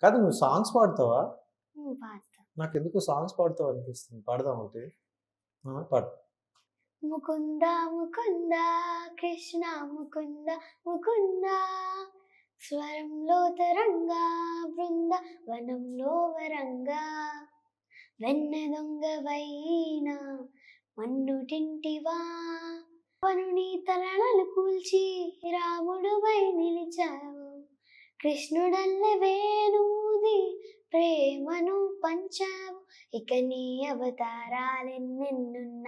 కాదు నువ్వు సాంగ్స్ పాడతావా? పాడతా. నాకెందుకో సాంగ్స్ పాడతావు అనిపిస్తుంది. పాడదాం ఒకటి. పాడు. ముకుంద ముకుంద కృష్ణ ముకుంద ముకుంద స్వరంలో తరంగా బృంద వనంలో వరంగా వెన్న దొంగవైనా మన్నుటింటివా వనుని తలనలు కూల్చి రాముడువై నిలిచావు కృష్ణుడల్లె వేణూది ప్రేమను పంచావు ఇక నీ అవతారాలెన్నెన్నున్న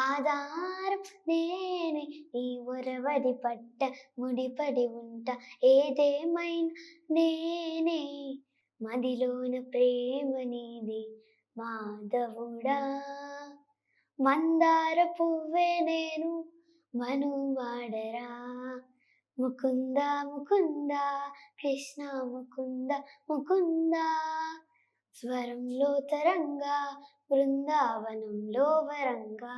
ఆధారం నేనే నీ ఒరవడి పట్ట ముడిపడి ఉంటా ఏదేమైనా నేనే మదిలోన ప్రేమ నీది మాధవుడా మందార పువ్వే నేను మనువాడరా ముకుంద ముకుంద కృష్ణ ముకుంద ముకుంద స్వరంలో తరంగా బృందావనంలో వరంగా.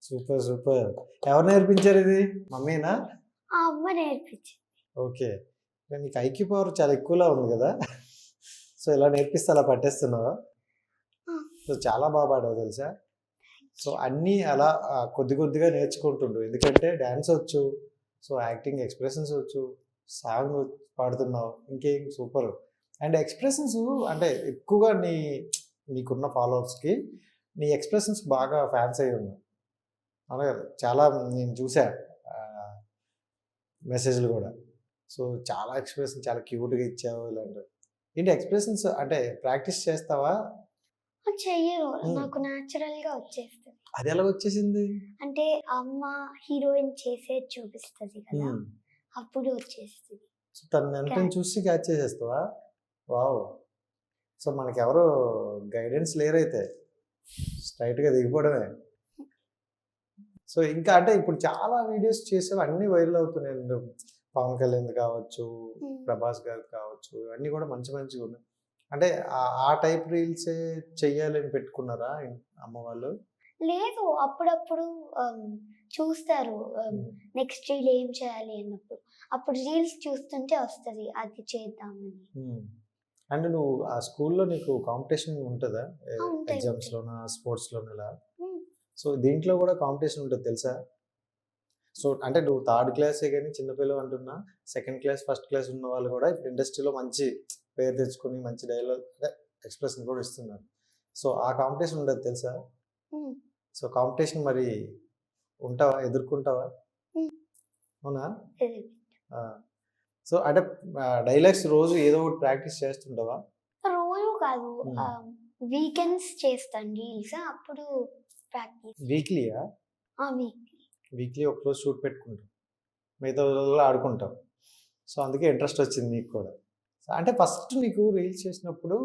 Super super. ఎవరు నేర్పించారు ఇది? మమ్మీనా? ఆ అమ్మ నేర్పించింది. ఓకే. నీకు ఐక్యూ పవర్ చాలా ఎక్కువలా ఉంది కదా. సో ఇలా నేర్పిస్తే అలా పట్టేస్తున్నావా? సో చాలా బాగా పాడావు తెలుసా. సో అన్నీ అలా కొద్ది కొద్దిగా నేర్చుకుంటుండు. ఎందుకంటే డ్యాన్స్ వచ్చు, సో యాక్టింగ్ ఎక్స్ప్రెషన్స్ వచ్చు, సాంగ్ పాడుతున్నావు, ఇంకేం సూపర్. అండ్ ఎక్స్ప్రెషన్స్ అంటే ఎక్కువగా నీకున్న ఫాలోవర్స్కి నీ ఎక్స్ప్రెషన్స్ బాగా ఫ్యాన్స్ అయ్యి ఉన్నాయి. అవును కదా, చాలా నేను చూసా మెసేజ్లు కూడా. సో చాలా ఎక్స్ప్రెషన్ చాలా క్యూట్గా ఇచ్చావు. ఇలాంటివి ఏంటి ఎక్స్ప్రెషన్స్ అంటే ప్రాక్టీస్ చేస్తావా? చెయ్యరు, నాకు న్యాచురల్ గా వచ్చేస్తుంది. అది ఎలా వచ్చేసింది? అంటే అమ్మ హీరోయిన్ చేసేది చూపిస్తుంది కదా, అప్పుడు వచ్చేస్తుంది. సో తను చూసి క్యాచ్ చేసేస్తావా? వావ్. సో మనకెవరు గైడెన్స్ లేరైతే స్ట్రైట్గా దిగిపోవడమే. సో ఇంకా అంటే ఇప్పుడు చాలా వీడియోస్ చేసేవి అన్నీ వైరల్ అవుతున్నాయి. పవన్ కళ్యాణ్ కావచ్చు, ప్రభాస్ గారు కావచ్చు, అన్నీ కూడా మంచి మంచిగా ఉన్నాయి. అంటే ఆ టైప్ రీల్సే చెయ్యాలని పెట్టుకున్నారా అమ్మ వాళ్ళు? లేదు, అప్పుడప్పుడు చూస్తారు నెక్స్ట్ రీల్ ఏం చేయాలి అన్నప్పుడు, అప్పుడు రీల్స్ చూస్తుంటే వస్తుంది అది చేద్దామని. అంటే నువ్వు ఆ స్కూల్లో నీకు కాంపిటీషన్ ఉంటుందా? ఎగ్జామ్స్లోనా, స్పోర్ట్స్లోనా ఇలా? సో దీంట్లో కూడా కాంపిటీషన్ ఉంటుంది తెలుసా. సో అంటే నువ్వు థర్డ్ క్లాసే కానీ చిన్నపిల్లలు అంటున్నా, సెకండ్ క్లాస్ ఫస్ట్ క్లాస్ ఉన్న వాళ్ళు కూడా ఇప్పుడు ఇండస్ట్రీలో మంచి పేరు తెచ్చుకొని మంచి డైలాగ్ అంటే ఎక్స్ప్రెషన్ కూడా ఇస్తున్నారు. సో ఆ కాంపిటీషన్ ఉండదు తెలుసా. సో కాంపిటీషన్ మరి ఉంటావా, ఎదుర్కొంటావా? అవునా? సో అంటే డైలాగ్స్ రోజు ఏదో ఒకటి ప్రాక్టీస్ చేస్తుంటావా? రోజు కాదు, వీకెండ్స్ చేస్తాను రీల్స్, అప్పుడు ప్రాక్టీస్. వీక్లీయా? వీక్లీ ఒకరోజు షూట్ పెట్టుకుంటాం, మిగతా రోజుల్లో ఆడుకుంటాం. సో అందుకే ఇంట్రెస్ట్ వచ్చింది నీకు కూడా. అంటే ఫస్ట్ నీకు రీల్స్ చేసినప్పుడు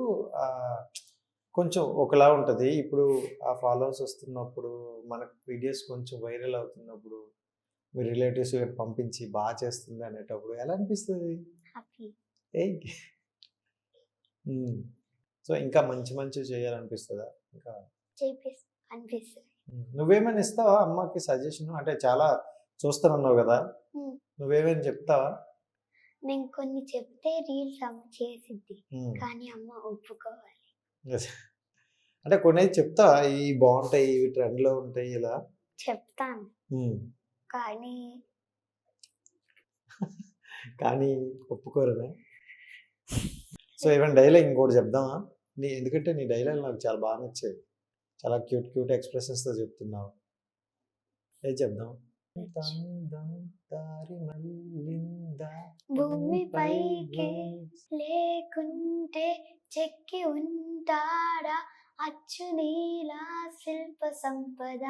కొంచెం ఒకలా ఉంటుంది. ఇప్పుడు ఆ ఫాలోవర్స్ వస్తున్నప్పుడు, మనకు వీడియోస్ కొంచెం వైరల్ అవుతున్నప్పుడు, మీ రిలేటివ్స్ పంపించి బాగా చేస్తుంది అనేటప్పుడు ఎలా అనిపిస్తుంది? సో ఇంకా మంచి మంచి చేయాలనిపిస్తుందా? ఇంకా అనిపిస్తుంది. నువ్వేమైనా ఇస్తావా అమ్మకి సజెషన్? అంటే చాలా చూస్తానన్నావు కదా, నువ్వేమైనా చెప్తావా? నేను కొన్ని చెప్తే రీల్స్ అమ్మ చేసిద్ది, కానీ అమ్మ ఒప్పుకోవాలి. అంటే కొన్ని చెప్తావా, ఇవి బాగుంటాయి, ఇవి ట్రెండ్లో ఉంటాయి ఇలా? చెప్తాను, కానీ కానీ ఒప్పుకోరనే. సో ఏమైనా డైలాగ్ ఇంకోటి చెప్దామా? ఎందుకంటే నీ డైలాగ్ నాకు చాలా బాగా నచ్చాయి, చాలా క్యూట్ క్యూట్ ఎక్స్ప్రెషన్స్తో చెప్తున్నావు. ఏది చెప్దాం? భూమిపైకి లేకుంటే చెక్కి ఉంటాడా అచ్చు నీలా శిల్ప సంపద.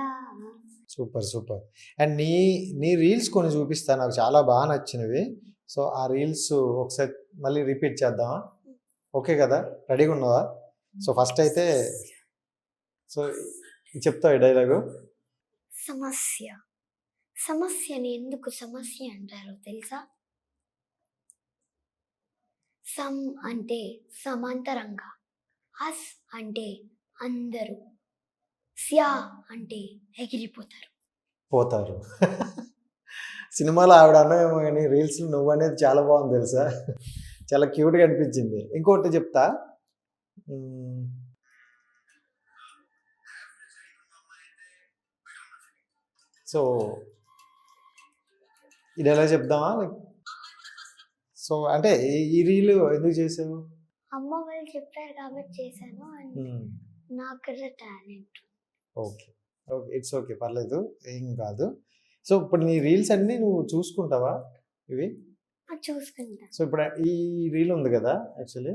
Super super. అండ్ నీ రీల్స్ కొన్ని చూపిస్తా, నాకు చాలా బాగా నచ్చినవి. సో ఆ రీల్స్ ఒకసారి మళ్ళీ రిపీట్ చేద్దామా? ఓకే కదా, రెడీగా ఉన్నావా? సో ఫస్ట్ అయితే సో చెప్తావు ఈ డైలాగు. సమస్యని ఎందుకు సమస్య అంటారో తెలుసా? సమ్ అంటే సమాంతరంగా, అస్ అంటే అందరూ, స్యా అంటే పోతారు. సినిమాలో ఆవిడ అన్నమేమో కానీ రీల్స్ నువ్వు అనేది చాలా బాగుంది తెలుసా, చాలా క్యూట్గా అనిపించింది. ఇంకోటి చెప్తా. మ్మ్. సో ఇది ఎలా చెప్దామా? సో అంటే ఈ రీల్ ఎందుకు చేసావు? అమ్మ వాళ్ళు చెప్పారు కాబట్టి చేశాను. అండ్ నాకు talent. Okay, okay, it's okay, పర్లేదు, ఏం కాదు. సో ఇప్పుడు నీ రీల్స్ అన్నీ నువ్వు చూసుకుంటావా ఇవి? చూసుకుంటా. సో ఇప్పుడు ఈ రీల్ ఉంది కదా, యాక్చువల్లీ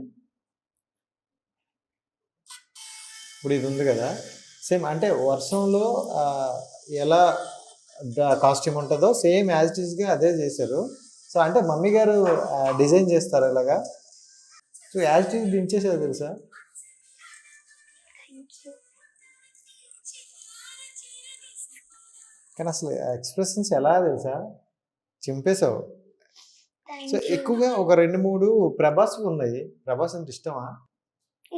ఇప్పుడు ఇది ఉంది కదా, సేమ్ అంటే వర్షంలో ఎలా కాస్ట్యూమ్ ఉంటుందో సేమ్ యాజ్ ఇట్ ఈస్గా అదే చేశారు. సో అంటే మమ్మీ గారు డిజైన్ చేస్తారు ఇలాగా. సో యాజ్ ఇట్ ఈస్ దించేసారు తెలుసా. కానీ అసలు ఎక్స్ప్రెషన్స్ ఎలా తెలుసా, చింపేశావు. సో ఎక్కువగా ఒక 2-3 ప్రభాస్ ఉన్నాయి. ప్రభాస్ అంటే ఇష్టమా?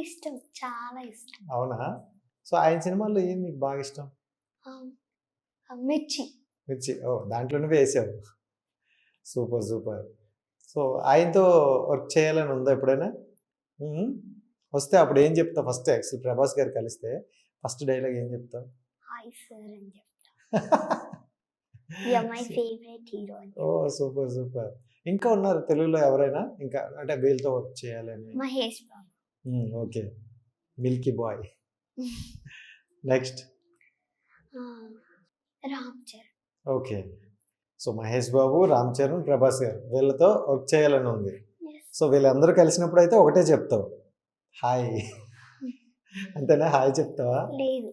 ఇష్టం, చాలా ఇష్టం. అవునా? సో ఆయన సినిమాల్లో ఏం నీకు బాగా ఇష్టం? మిర్చి. మిర్చి, ఓ దాంట్లోనే వేసావు. Super super. సో ఆయనతో వర్క్ చేయాలని ఉందా ఎప్పుడైనా? వస్తే అప్పుడు ఏం చెప్తావు ఫస్ట్? యాక్చువల్ ప్రభాస్ గారు కలిస్తే ఫస్ట్ డైలాగ్ ఏం చెప్తావు? హాయ్ సార్ అని చెప్తా. You are my favourite hero. Oh super super. ఇంకా ఉన్నారు తెలుగులో ఎవరైనా ఇంకా అంటే వీళ్ళతో వర్క్ చేయాలని? Mahesh Babu. Okay, milky boy. Next Ram Charan. Okay, so Mahesh Babu, Ram Charan, Prabhas garu వీళ్ళతో వర్క్ చేయాలని ఉంది. సో వీళ్ళందరూ కలిసినప్పుడు అయితే ఒకటే చెప్తావు, హాయ్ అంతేనా? హాయ్ చెప్తావా? లేదు,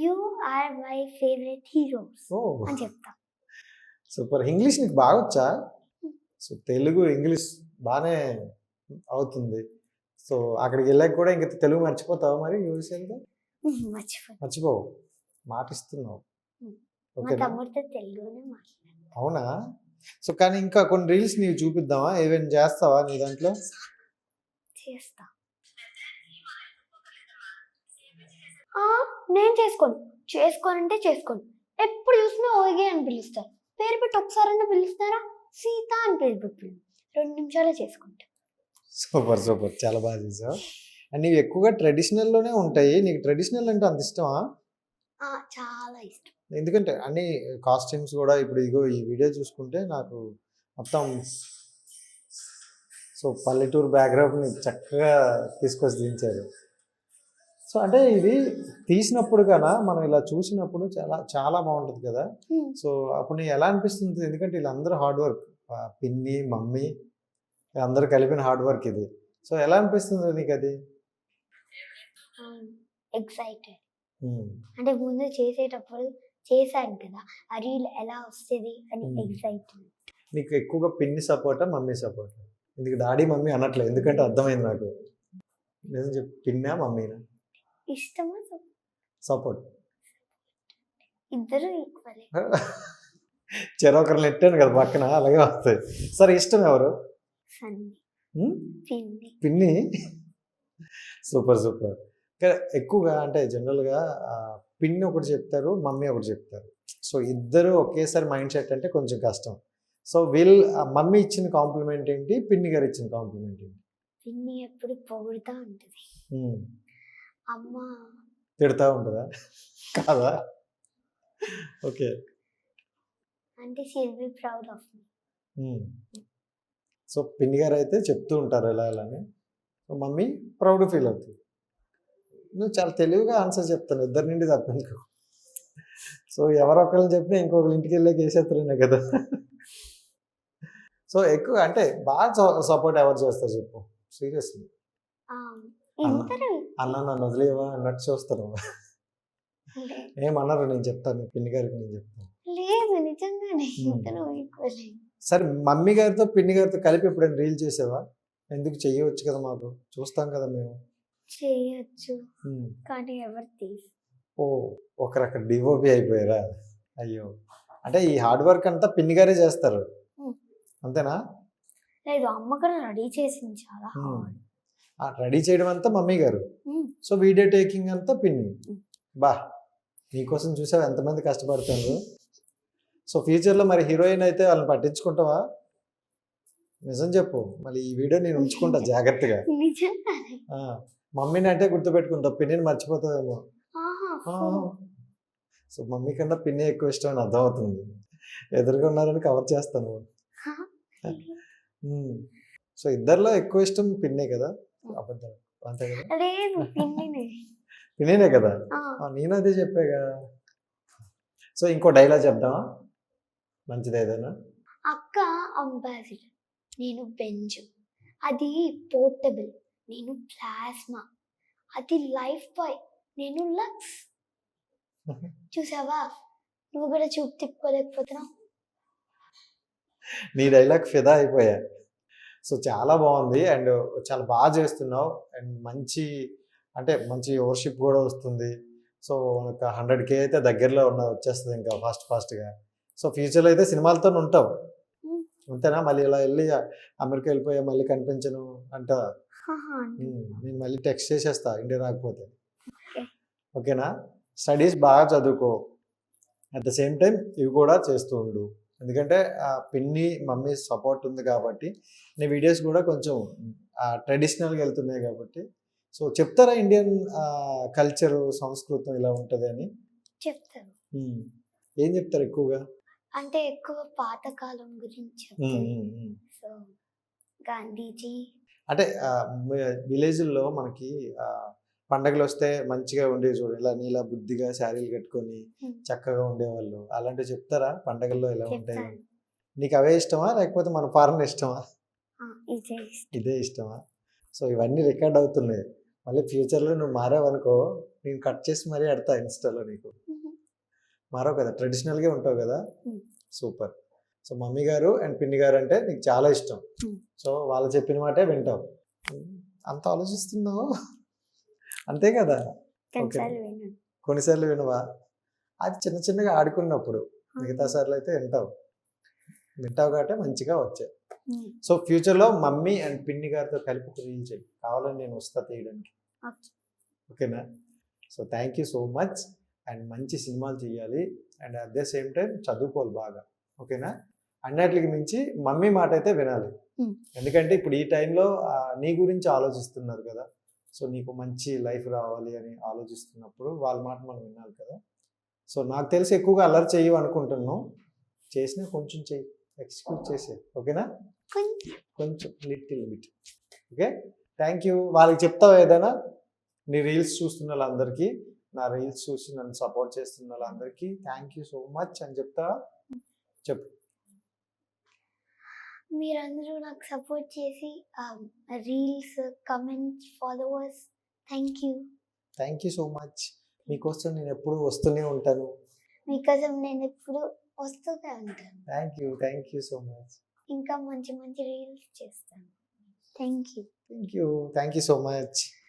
you are my favourite heroes అని చెప్తా. సూపర్. ఇంగ్లీష్ నీకు బాగా వచ్చా? సో తెలుగు ఇంగ్లీష్ బాగానే అవుతుంది. సో అక్కడికి వెళ్ళాక కూడా ఇంకా తెలుగు మర్చిపోతావా మరి? యూఎస్ఏలో మర్చిపోవు, మాట ఇస్తున్నావు. అవునా? సో కానీ ఇంకా కొన్ని రీల్స్ నీవు చూపిద్దామా? ఏమైనా చేస్తావా నీ దాంట్లో? చేస్తా. నేను చేసుకోనంటే చేసుకోను. ఎప్పుడు చూసినా ఓగే అని పిలుస్తారు. పేరు పెట్టి ఒకసారైనా పిలుస్తారా? సీత అని పేరు పెట్టి 2 నిమిషాలే చేసుకుంటా. సూపర్ సూపర్, చాలా బాగా చేసావు. అండ్ నీవు ఎక్కువగా ట్రెడిషనల్లోనే ఉంటాయి. నీకు ట్రెడిషనల్ అంటే అంత ఇష్టమా? చాలా ఇష్టం. ఎందుకంటే అన్ని కాస్ట్యూమ్స్ కూడా ఇప్పుడు ఇగో ఈ వీడియో చూసుకుంటే నాకు మొత్తం సో పల్లెటూరు బ్యాక్గ్రౌండ్ని చక్కగా తీసుకొచ్చి దించారు. సో అంటే ఇది తీసినప్పుడు కన్నా మనం ఇలా చూసినప్పుడు చాలా చాలా బాగుంటుంది కదా. సో అప్పుడు నీకు ఎలా అనిపిస్తుంది? ఎందుకంటే వీళ్ళందరూ హార్డ్ వర్క్, పిన్ని, మమ్మీ అందరూ కలిపిన హార్డ్ వర్క్ ఇది. సో ఎలా అనిపిస్తుంది నీకు అది? ఎక్సైటెడ్. అంటే ముందు చేసేటప్పుడు చేశాను కదా, ఆ రీల్ ఎలా వస్తుంది అని ఎక్సైటెడ్. నీకు ఎక్కువగా పిన్ని సపోర్టా, మమ్మీ సపోర్టా? ఎందుకు డాడీ మమ్మీ అనట్లేదు, ఎందుకంటే అర్థమైంది నాకు. నిజం చెప్పు, పిన్నా మమ్మీనా? ఇష్టమా సపోర్ట్? ఇద్దరు ఈక్వల్. చెరొకరు నెట్టాను కదా పక్కన, అలాగే వస్తాయి. సరే ఇష్టం ఎవరు? పిన్ని. Super super. ఎక్కువగా అంటే జనరల్గా పిన్ని ఒకటి చెప్తారు, మమ్మీ ఒకటి చెప్తారు. సో ఇద్దరు ఒకేసారి మైండ్ సెట్ అంటే కొంచెం కష్టం. సో మమ్మీ ఇచ్చిన కాంప్లిమెంట్ ఏంటి, పిన్ని గారు ఇచ్చిన కాంప్లిమెంట్ ఏంటి? పిన్ని ఎప్పుడు పొగుడుతూ ఉంటుంది, అమ్మ తిడతా ఉంటుందా? కాదా? ఓకే. అంటే she will be proud of me. So పిన్ని గారు అయితే చెప్తూ ఉంటారు ఎలా ఎలా అని. సో మమ్మీ ప్రౌడ్ ఫీల్ అవుతుంది. నువ్వు చాలా తెలివిగా ఆన్సర్ చెప్తాను, ఇద్దరి నుండి తప్పించుకో. సో ఎవరొకరిని చెప్పినా ఇంకొకరి ఇంటికి వెళ్ళాక వేసేస్తారనే కదా. సో ఎక్కువ అంటే బాగా సపోర్ట్ ఎవరు చేస్తారు చెప్పు సీరియస్లీ? అన్న నన్ను వదిలేవా అన్నట్టు చూస్తారు. ఏమన్నారు? నేను చెప్తాను పిన్ని గారికి, నేను చెప్తాను. లేదు నిజంగానే ఇద్దరు ఈక్వల్. సరే మమ్మీ గారితో పిన్ని గారితో కలిపి ఎప్పుడైనా రీల్ చేసావా? ఎందుకు చెయ్యవచ్చు కదా, మాకు చూస్తాం కదా మేము. చేయొచ్చు కానీ ఎవరు తీసి. ఓ ఒకరు అక్కడ డివోపీ అయిపోయారా? అయ్యో, అంటే ఈ హార్డ్ వర్క్ అంతా పిన్ని గారే చేస్తారు అంతేనా? లేదు, అమ్మ కూడా రెడీ చేసింది చాలా. రెడీ చేయడం అంతా మమ్మీ గారు, సో వీడియో టేకింగ్ అంతా పిన్ని. బా నీకోసం చూసావు ఎంతమంది కష్టపడుతున్నారు. సో ఫ్యూచర్లో మరి హీరోయిన్ అయితే వాళ్ళని పట్టించుకుంటావా? నిజం చెప్పు, మళ్ళీ ఈ వీడియో నేను ఉంచుకుంటా జాగ్రత్తగా. నిజంగానే. ఆ, మమ్మీని అంటే గుర్తుపెట్టుకుంటావు, పిన్నిని మర్చిపోతావేమో. ఆహా! ఆ, సో మమ్మీ కన్నా పిన్ని ఎక్కువ ఇష్టం అని అర్థమవుతుంది. ఎదురుగా ఉన్నారని కవర్ చేస్తాను. సో ఇద్దరిలో ఎక్కువ ఇష్టం పిన్నే కదా? అబద్ధం అంతే కదా? లేదు పిన్నినే. పిన్నినే కదా? ఆ, నేను అదే చెప్పాగా. సో ఇంకో డైలాగ్ చెప్దామా, మంచిది ఏదైనా? అక్క అంబాసిడర్, నేను బెంజ్, అది పోర్టబుల్, నేను ప్లాస్మా, అది లైఫ్ బాయ్, నేను లక్స్. చూసావా, నువ్వు కూడా చూపు తిప్పుకోలేకపోతున్నావు. నీ డైలాగ్ ఫిదా అయిపోయా. సో చాలా బాగుంది అండ్ చాలా బాగా చేస్తున్నావు అండ్ మంచి, అంటే మంచి ఓవర్షిప్ కూడా వస్తుంది. సో ఒక 100K అయితే దగ్గరలో వచ్చేస్తుంది ఇంకా ఫాస్ట్గా. సో ఫ్యూచర్లో అయితే సినిమాలతో ఉంటావు అంతేనా? మళ్ళీ ఇలా వెళ్ళి అమెరికా వెళ్ళిపోయా మళ్ళీ కనిపించను అంట. నేను మళ్ళీ టెక్స్ట్ చేసేస్తా ఇండియా రాకపోతే. ఓకేనా? స్టడీస్ బాగా చదువుకో, అట్ ద సేమ్ టైం ఇవి కూడా చేస్తూ ఉండు. ఎందుకంటే పిన్ని మమ్మీ సపోర్ట్ ఉంది కాబట్టి నీ వీడియోస్ కూడా కొంచెం ట్రెడిషనల్గా వెళ్తున్నాయి కాబట్టి. సో చెప్తారా ఇండియన్ కల్చరు సంస్కృతం ఇలా ఉంటుంది అని? చెప్తాను. ఏం చెప్తారు ఎక్కువగా? అంటే ఎక్కువ పాతకాలం గురించి చెప్తాను. సో గాంధీజీ, అంటే విలేజ్లో మనకి పండగలు వస్తే మంచిగా ఉండేవి చూడు, ఇలా నీలా బుద్ధిగా శారీలు కట్టుకొని చక్కగా ఉండేవాళ్ళు, అలాంటివి చెప్తారా పండగల్లో ఇలా ఉంటాయి? చెప్తాను. నీకు అవే ఇష్టమా లేకపోతే మన ఫారెన్ ఇష్టమా? ఇదే ఇష్టం. ఇదే ఇష్టమా? సో ఇవన్నీ రికార్డ్ అవుతున్నాయి. మళ్ళీ ఫ్యూచర్లో నువ్వు మారావనుకో నేను కట్ చేసి మరీ ఆడతా ఇన్స్టాలో. నీకు మారవు కదా, ట్రెడిషనల్గా ఉంటావు కదా. సూపర్. సో మమ్మీ గారు అండ్ పిన్ని గారు అంటే నీకు చాలా ఇష్టం. సో వాళ్ళు చెప్పిన మాటే వింటావు. అంత ఆలోచిస్తున్నావు అంతే కదా? కొన్నిసార్లు వినవా? అది చిన్న చిన్నగా ఆడుకున్నప్పుడు, మిగతా సార్లు అయితే వింటావు కాబట్టి మంచిగా వచ్చాయి. సో ఫ్యూచర్లో మమ్మీ అండ్ పిన్ని గారితో కలిపి ఒక రీల్ చేయి, కావాలని నేను వస్తా తీయడానికి. ఓకేనా? So thank you so much and మంచి సినిమాలు చేయాలి and at the same time చదువుకోవాలి బాగా. ఓకేనా? అన్నిటికి మించి మమ్మీ మాట అయితే వినాలి. ఎందుకంటే ఇప్పుడు ఈ టైంలో నీ గురించి ఆలోచిస్తున్నారు కదా. సో నీకు మంచి లైఫ్ రావాలి అని ఆలోచిస్తున్నప్పుడు వాళ్ళ మాట మనం వినాలి కదా. సో నాకు తెలిసి ఎక్కువగా అల్లరి చెయ్యవు అనుకుంటున్నాను, చేసినా కొంచెం చెయ్యి, ఎక్స్క్యూజ్ చేసే. ఓకేనా? కొంచెం little bit. Okay, thank you. వాళ్ళకి చెప్తావా ఏదైనా? నీ రీల్స్ చూస్తున్న వాళ్ళందరికీ, నా రీల్స్ చూసి నన్ను సపోర్ట్ చేస్తున్న వాళ్ళందరికీ థ్యాంక్ యూ సో మచ్ అని చెప్తావా? చెప్పు. మీరందరూ నాకు సపోర్ట్ చేసి reels, comments, followers, thank you. Thank you so much. మీకోసం నేను ఎప్పుడు వస్తూనే ఉంటాను. మీకోసం నేను ఎప్పుడు వస్తూనే ఉంటాను. Thank you so much. ఇంకా మంచి మంచి రీల్స్ చేస్తాను. Thank you. Thank you so much.